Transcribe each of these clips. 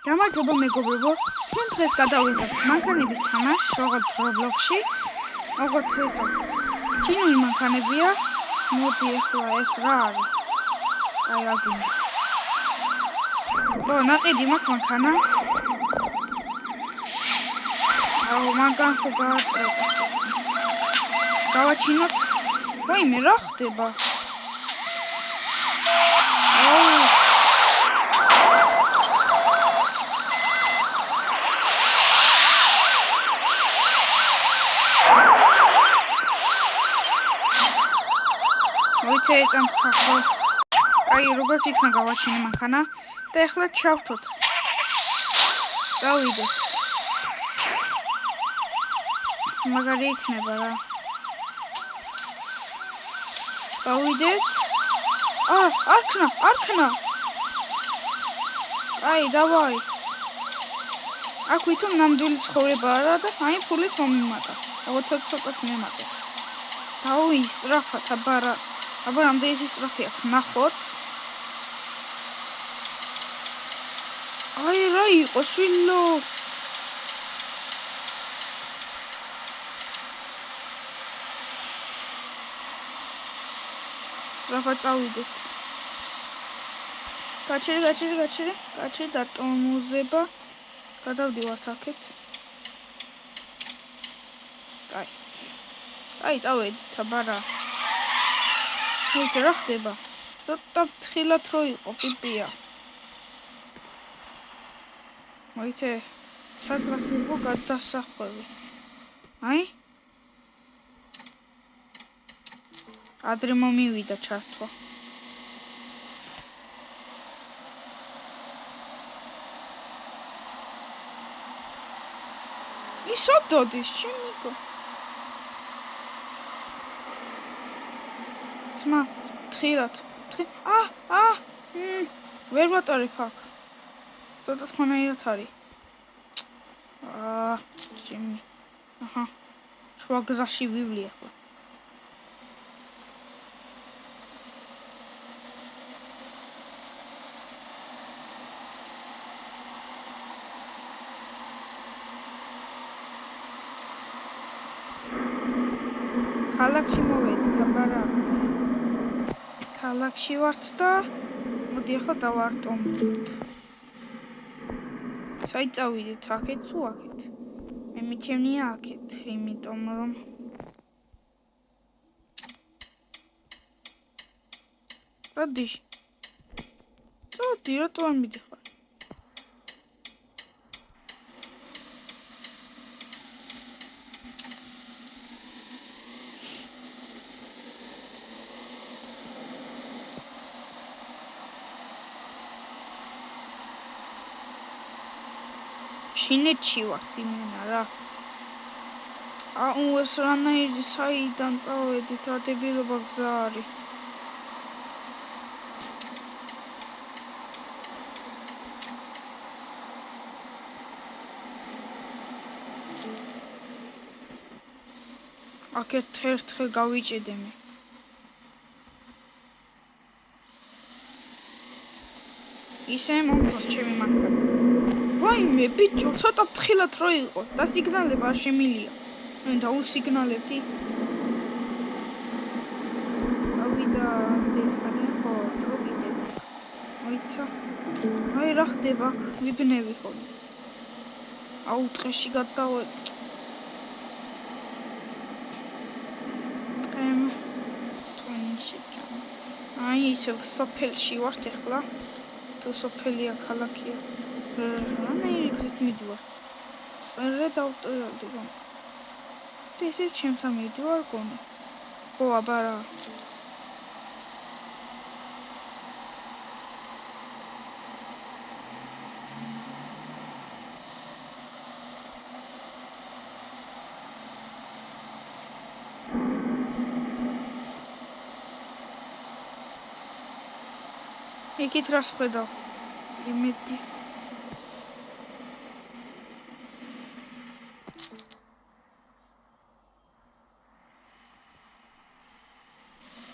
გამარჯობა მეგობრებო, ჩვენ დღეს გადავიღებთ მანქანების თამაშს, როგორც Roblox-ში. როგორც ესა, ჩინური მანქანებია. მოდი ახლა ეს რა არის? აი აგინი. ნაყიდი მაქვს მანქანა. მანქანა ხო გაატრეკა. გავაჩინოთ. ვაიმე, რა ხდება? ეწამთ ახლა. აი, როგორც იქნა გავაჩინე მანქანა და ახლა ჩავთოთ. წავიდეთ. მაგარი იქნება რა. წავიდეთ. არქნა. აი, დავაი. აქ ვითომ ნამდვილი ცხოვრება არა და აი ფულის მომიმატა. როცა ცოტას მემატებს. დაუისწრაფათ აბარა. აბა რამდენი ისწრაფი აქვს, ნახოთ. აი რა იყო შვილო. სწრაფად წავიდეთ. გაჩერი დატომუზება. გადავდივართ აქეთ. აი, წავედით აბარა. რა ხდება? ცოტა თხილად რო იყო, პიპია. მოიცე, სადღაც იყო გადასახვევი. აი? ადრე მომივიდა ჩართვა. ისოდოდის, შემიგო. ძმა, თხილად. ვერ ვატარებ აქ. ცოტა ხანაირად არის. შემი. შუა გზაში ვივლი ახლა. ქალაქში მოვედით, აბარა. ქალაქში ვართ და მოდი ახლა დავარტომოთ. საით წავიდეთ, აქეთ თუ აქეთ? მე მიჩემნია აქეთ, იმიტომ რომ რადი, რატო არ მიდიხარ? ჩინეთში ვართ იმენა რა. ეს რანაირი საიდან წავედით, რა დებილობა გზა არის. აქეთ ერთხელ გავიჭედე მე. ისე მომწონს ჩემი მანქანა. ვაიმე, ბიჭო, ცოტა თხილად რო იყო და სიგნალება არ შემილია. მე დაუსიგნალებდი. ავიდა დეხანე ხო, წოგიდე. მოიცა. აი რა ხდება, ვიბნევი ხოლმე. ტყეში გადავედ. აი ისე სოფელში ვართ ახლა. თუ სოფელია ქალაქია. რანაირი გზით მიდივარ. წერე დავტოვებდი რომ. ესე ჩემთან მიდივარ გონი. ხო, აბარა. იქით რას ხედავ? იმედი.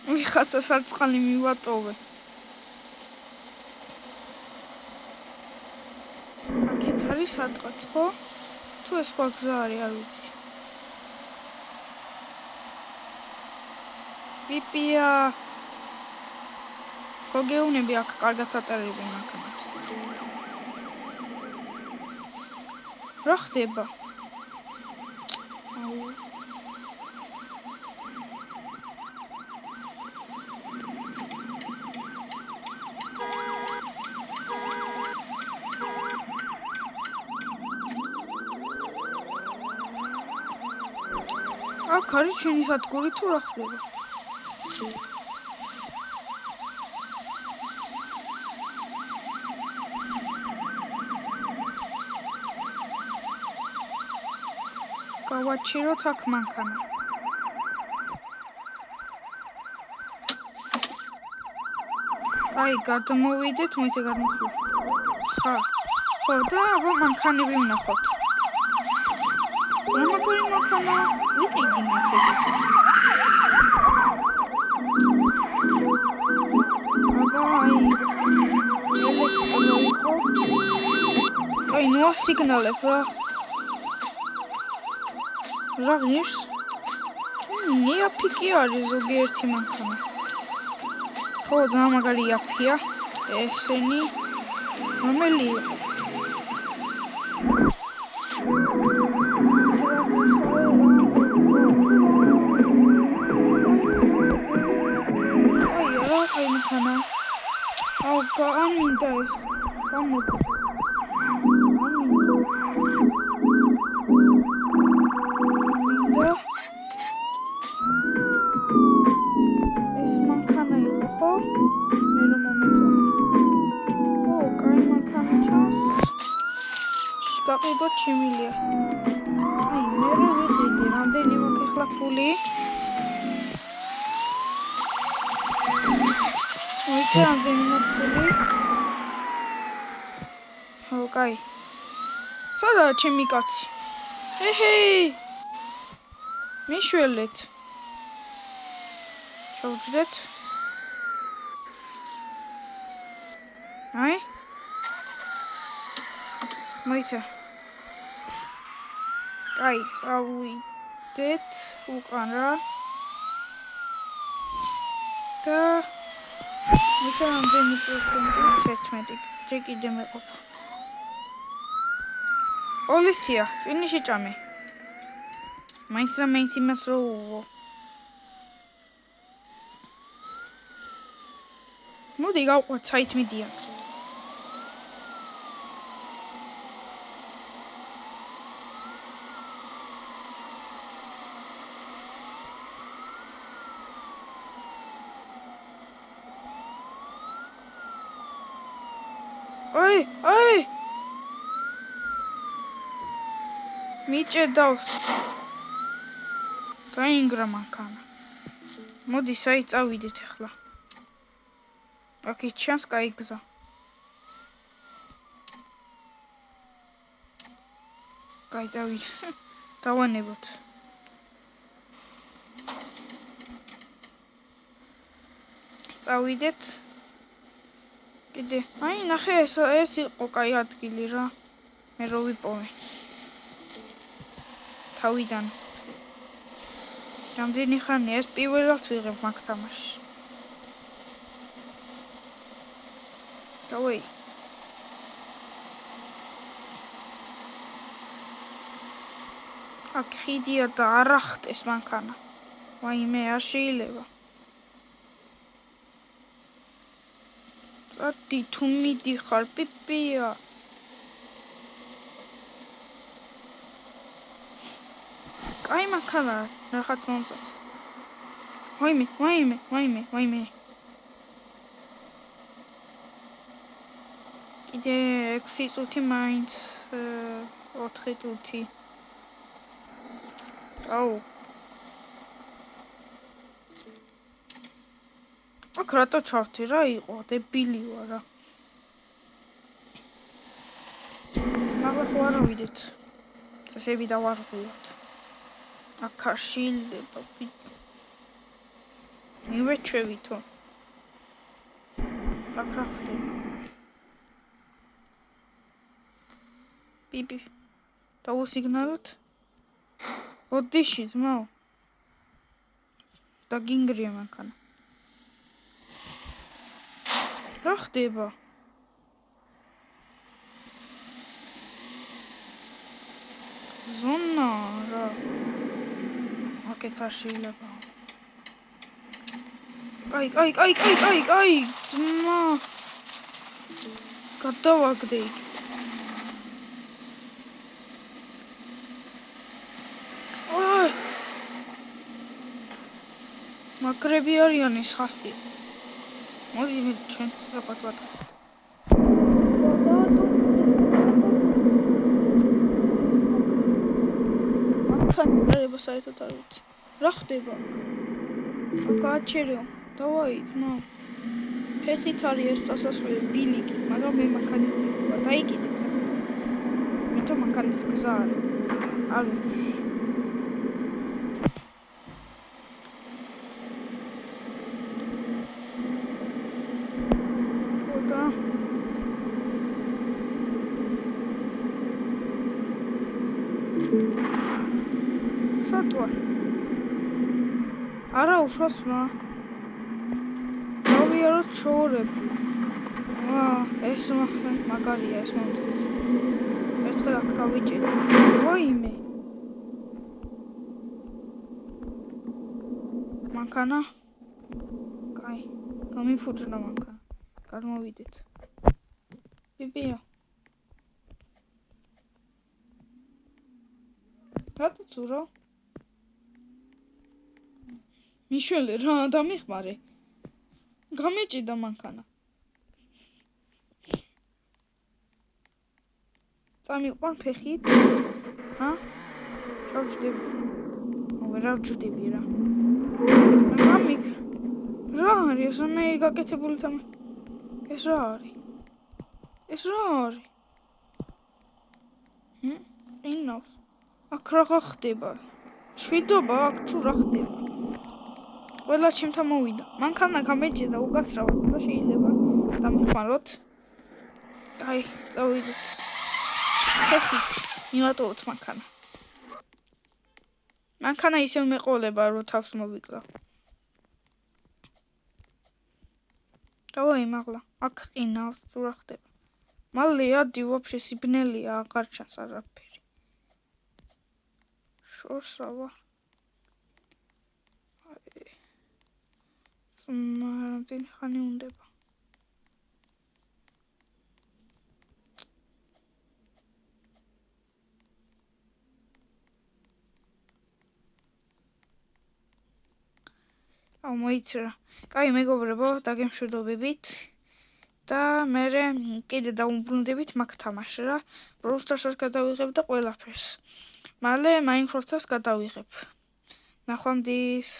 ვიხაცა სარწყალი მივატოვე. აქეთ არის სადღაც, ხო? თუ ეს სხვა გზა არის, არ ვიცი. პიპია. ხო გეუნები აქ კარგად ატარებენ მანქანებს. რა ხდება? აუ. აქ არის ჩვენი სადგური თუ რა ხდება? გავაჩეროთ აქ მანქანა. აი, გადმოვიდეთ, მოიცა გადმოსვლა. ხა. ხო, და აბა მანქანები ვნახოთ. რომელი მანქანა? ვიყიდი მათ ეგეთ. აბა, აი. ელექტროიკო. აი, ნუ ასიგნალებ რა. რა ღირს? იაფი არის ზოგიერთი მანქანა. ხო, ძალიან მაგარი იაფია. ესენი რომელი იყო? აი, მანქანა. აუ, გამინდა ეს. გამოდი. გაყიდოთ შემილია. აი, მე ვიყიდი, რამდენი მაქვს ახლა ფული? მოიცა რამდენი მაქვს ფული? ხო, კაი. სადაა ჩემი კაცი? ჰეი! მიშველეთ. ჩავჯდეთ. აი? მოიცა. აი, წავიდეთ უკან რა. და მოიცა რამდენი პროცენტი? 11. ჯერ კიდე მეყოფა. პოლიცია, წინში ჭამე. მაინც და მაინც იმას რო უვო. მოდი გავყვეთ საით მიდიან. აი! მიჭედავს. დაინგრა მანქანა. მოდი საით წავიდეთ ახლა. აქეთ ჩანს კაი გზა. კაი დავანებოთ. წავიდეთ. კიდე. აი, ნახე ეს იყო კაი ადგილი რა. მე რო ვიპოვე. თავიდან. რამდენი ხანია ეს პირველად ვიღებ მაგ თამაშს. დავეი. აქ ხიდია და არ ახტეს მანქანა. ვაიმე, არ შეიძლება. წადი თუ მიდიხარ, პიპია. კაი მანქანა, რაღაც მომწონს. ვაიმე. კიდე 6 წუთი მაინც 4 წუთი. აუ. აქ რატო ჩავთი რა იყო? დებილი ვარ რა. ახლა ხო არ ვიდეთ. წესები დავარღვიოთ. აქ არ შეიძლება. მივეჩვევითო. აქ რა ხდება? პიპი დაუსიგნალოთ. ოდიში ძმაო. და გინგრია მანქანა. რა ხდება? ზონა რა. აკეთ არ შეიძლება. კაი, ძმა. გადავაგდე იქ. მაგრები არიან ეს ხალხი. მოდი მე ჩვენც რაღაც ვატყავ. მანქანის დარება საერთოდ არ ვიცი. რა ხდება? გააჩერეო. დავაი ძმა. ფეხით არის ეს წასასვლელი ბილიკი, მაგრამ მე მანქანის ვიყვა. დაიკიდეთ. მე თვითონ მანქანის გზა არის. არ ვიცი. სათვალ არა უშვასმა დავიაროთ შოურები ეს მაგარია ეს მომწონს ერთხელ აქ გავიჭერე ვაიმე მანქანა კაი გამიფუჭრა მანქანა გადმოვიდეთ ბიბია რატო ცურო მიშველე რა დამიხმარე გამეჭიდა მანქანა წამიყვან ფეხით ჰა რავჭდები რა გამიგ რა არის ესონაირი გაკეთებული თამა ეს რა არის ინავს აქ რა ხდება შვიდობა აქ თუ რა ხდება ყველა ჩემთან მოვიდა მანქანა გამეჭედა უკაცრავად და შეიძლება დამიხმაროთ აი წავიდეთ ფეხით მივატოვოთ მანქანა ისევ მეყოლება რომ თავს მოვიკლავ დავაი მაღლა აქ ყინავს თუ რა ხდება მალე ადი ვაფშე სიბნელია აღარ ჩანს არაფერი შორსა ვარ მარტინ ხანი უნდება მოიცრა კაი მეგობრებო დაგემშვიდობებით და მე კიდე დავუბრუნდებით მაგ თამაშს რა Brawl Stars-ს გადავიღებ და ყველაფერს მალე Minecraft-ს გადავიღებ ნახვამდის